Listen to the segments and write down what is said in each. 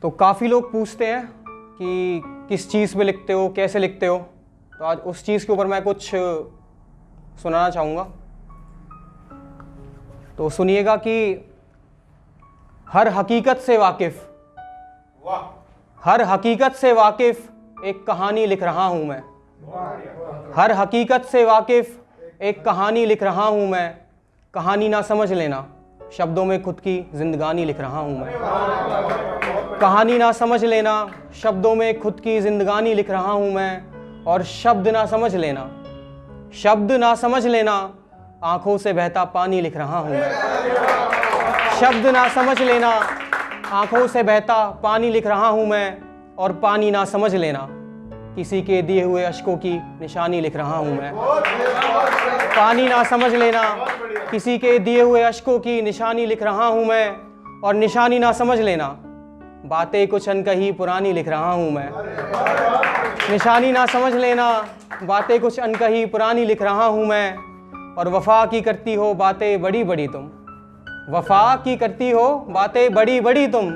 तो काफ़ी लोग पूछते हैं कि किस चीज़ पे लिखते हो, कैसे लिखते हो। तो आज उस चीज़ के ऊपर मैं कुछ सुनाना चाहूँगा। तो सुनिएगा कि हर हकीकत से वाकिफ़, हर हकीकत से वाकिफ़ एक कहानी लिख रहा हूँ मैं। हर हकीकत से वाकिफ़ एक कहानी लिख रहा हूँ मैं। कहानी ना समझ लेना, शब्दों में खुद की जिंदगानी लिख रहा हूँ मैं। कहानी ना समझ लेना, शब्दों में खुद की जिंदगानी लिख रहा हूँ मैं। और शब्द ना समझ लेना, शब्द ना समझ लेना, आंखों से बहता पानी लिख रहा हूँ मैं। शब्द ना समझ लेना, आंखों से बहता पानी लिख रहा हूँ मैं। और पानी ना समझ लेना, किसी के दिए हुए अश्कों की निशानी लिख रहा हूँ मैं। पानी ना समझ लेना, किसी के दिए हुए अश्कों की निशानी लिख रहा हूँ मैं। और निशानी ना समझ लेना, बातें कुछ अनकही पुरानी लिख रहा हूँ मैं। निशानी ना समझ लेना, बातें कुछ अनकही पुरानी लिख रहा हूँ मैं। और वफा की करती हो बातें बड़ी बड़ी तुम, वफा की करती हो बातें बड़ी बड़ी तुम।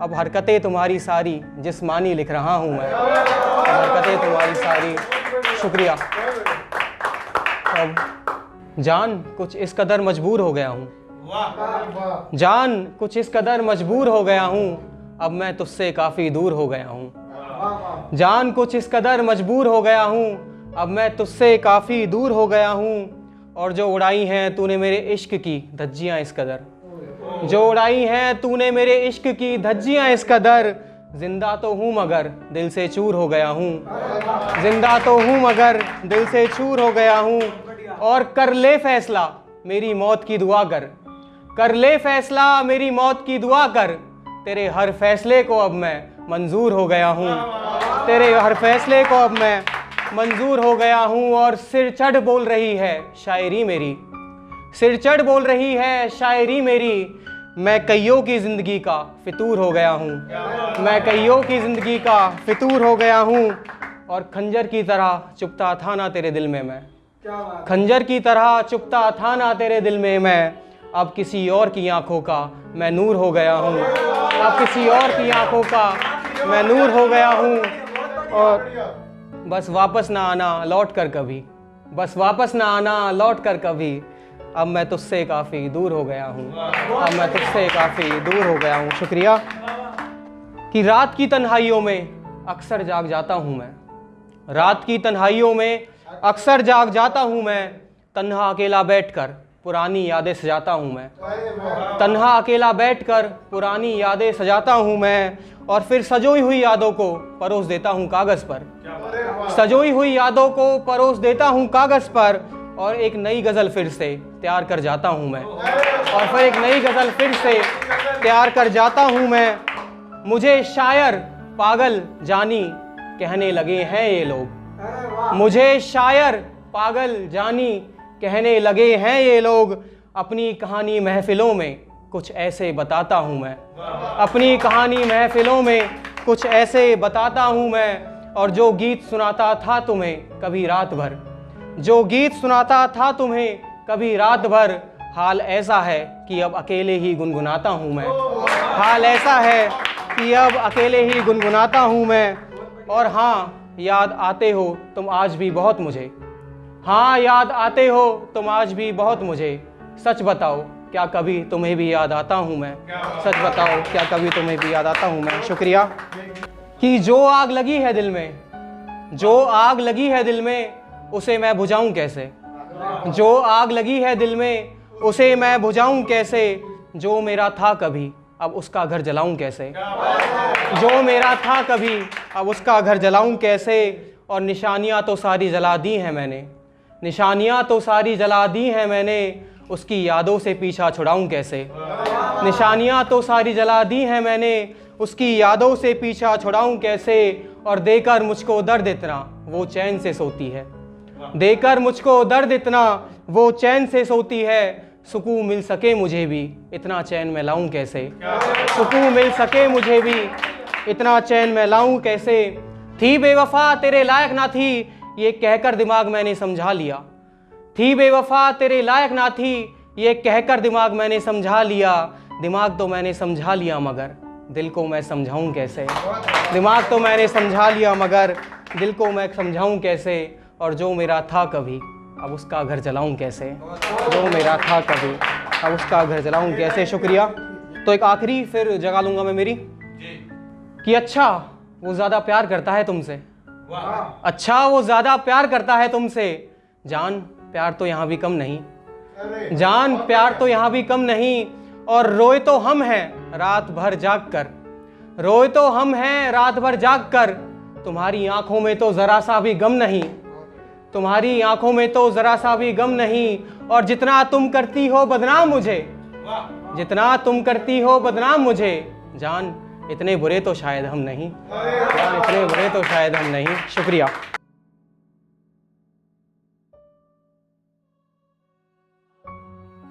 अब हरकतें तुम्हारी सारी जिस्मानी लिख रहा हूँ मैं। अब हरकतें तुम्हारी सारी, शुक्रिया। अब जान कुछ इस कदर मजबूर हो गया हूँ, जान कुछ इस कदर मजबूर हो गया हूँ। अब मैं तुझसे काफ़ी दूर हो गया हूँ। जान कुछ इस कदर मजबूर हो गया हूँ, अब मैं तुझसे काफ़ी दूर हो गया हूँ। और जो उड़ाई हैं तूने मेरे इश्क की धज्जियाँ इस कदर, जो उड़ाई हैं तूने मेरे इश्क की धज्जियाँ इस कदर। जिंदा तो हूँ मगर दिल से चूर हो गया हूँ, जिंदा तो हूँ मगर दिल से चूर हो गया हूँ। और कर ले फैसला मेरी मौत की दुआ कर, कर ले फैसला मेरी मौत की दुआ कर। तेरे हर फैसले को अब मैं मंजूर हो गया हूँ, तेरे हर फैसले को अब मैं मंजूर हो गया हूँ। और सिर चढ़ बोल रही है शायरी मेरी, सिर चढ़ बोल रही है शायरी मेरी। मैं कईयों की ज़िंदगी का फितूर हो गया हूँ, मैं कईयों की ज़िंदगी का फितूर हो गया हूँ। और खंजर की तरह चुभता था ना तेरे दिल में मैं, खंजर की तरह चुभता था ना तेरे दिल में मैं। अब किसी और की आंखों का मैं नूर हो गया हूँ, अब किसी और की आंखों का मैं नूर हो गया हूँ। और बस वापस ना आना लौट कर कभी, बस वापस ना आना लौट कर कभी। अब मैं तुझसे काफ़ी दूर हो गया हूँ, अब मैं तुझसे काफ़ी दूर हो गया हूँ। शुक्रिया। कि रात की तन्हाइयों में अक्सर जाग जाता हूँ मैं, रात की तन्हाइयों में अक्सर जाग जाता हूँ मैं। तन्हा अकेला बैठकर पुरानी यादें सजाता हूँ मैं, तन्हा अकेला बैठकर पुरानी यादें सजाता हूँ मैं। और फिर सजोई हुई यादों को परोस देता हूँ कागज़ पर, सजोई हुई यादों को परोस देता हूँ कागज़ पर। और एक नई गज़ल फिर से तैयार कर जाता हूँ मैं, और फिर एक नई गज़ल फिर से तैयार कर जाता हूँ मैं। मुझे शायर पागल जानी कहने लगे हैं ये लोग, मुझे शायर पागल जानी कहने लगे हैं ये लोग। अपनी कहानी महफिलों में कुछ ऐसे बताता हूँ मैं, अपनी कहानी महफिलों में कुछ ऐसे बताता हूँ मैं। और जो गीत सुनाता था तुम्हें कभी रात भर, जो गीत सुनाता था तुम्हें कभी रात भर। हाल ऐसा है कि अब अकेले ही गुनगुनाता हूँ मैं, हाल ऐसा है कि अब अकेले ही गुनगुनाता हूँ मैं। और हाँ याद आते हो तुम आज भी बहुत मुझे, हाँ याद आते हो तुम आज भी बहुत मुझे। सच बताओ क्या कभी तुम्हें भी याद आता हूँ मैं, सच बताओ क्या कभी तुम्हें भी याद आता हूँ मैं। शुक्रिया। कि जो आग लगी है दिल में, जो आग लगी है दिल में उसे मैं बुझाऊं कैसे, जो आग लगी है दिल में उसे मैं बुझाऊं कैसे। जो मेरा था कभी अब उसका घर जलाऊं कैसे, जो मेरा था कभी अब उसका घर जलाऊं कैसे। और निशानियां तो सारी जला दी हैं मैंने, निशानियां तो सारी जला दी हैं मैंने। उसकी यादों से पीछा छुड़ाऊं कैसे, निशानियां तो सारी जला दी हैं मैंने। उसकी यादों से पीछा छुड़ाऊं कैसे। और देकर मुझको दर्द इतना वो चैन से सोती है, देकर मुझको दर्द इतना वो चैन से सोती है। सुकून मिल सके मुझे भी इतना चैन मैं लाऊं कैसे, सुकून मिल सके मुझे भी इतना चैन मैं लाऊं कैसे। थी बेवफा तेरे लायक ना थी ये कहकर दिमाग मैंने समझा लिया, थी बेवफा तेरे लायक ना थी ये कहकर दिमाग मैंने समझा लिया। दिमाग तो मैंने समझा लिया मगर दिल को मैं समझाऊं कैसे। दिमाग तो मैंने समझा लिया मगर दिल को मैं समझाऊं कैसे। और जो मेरा था कभी अब उसका घर जलाऊं कैसे। जो मेरा था कभी अब उसका घर जलाऊं कैसे। शुक्रिया। तो एक आखिरी फिर जगा लूंगा मैं मेरी कि अच्छा वो ज़्यादा प्यार करता है तुमसे। अच्छा वो ज़्यादा प्यार करता है तुमसे। जान प्यार तो यहाँ भी कम नहीं। जान प्यार तो यहाँ भी कम नहीं। और रोए तो हम हैं रात भर जाग कर। रोए तो हम हैं रात भर जाग कर। तुम्हारी आंखों में तो ज़रा सा भी गम नहीं। तुम्हारी आंखों में तो ज़रा सा भी गम नहीं। और जितना तुम करती हो बदनाम मुझे। जितना तुम करती हो बदनाम मुझे। जान इतने बुरे तो शायद हम नहीं। जान इतने बुरे तो शायद हम नहीं। शुक्रिया।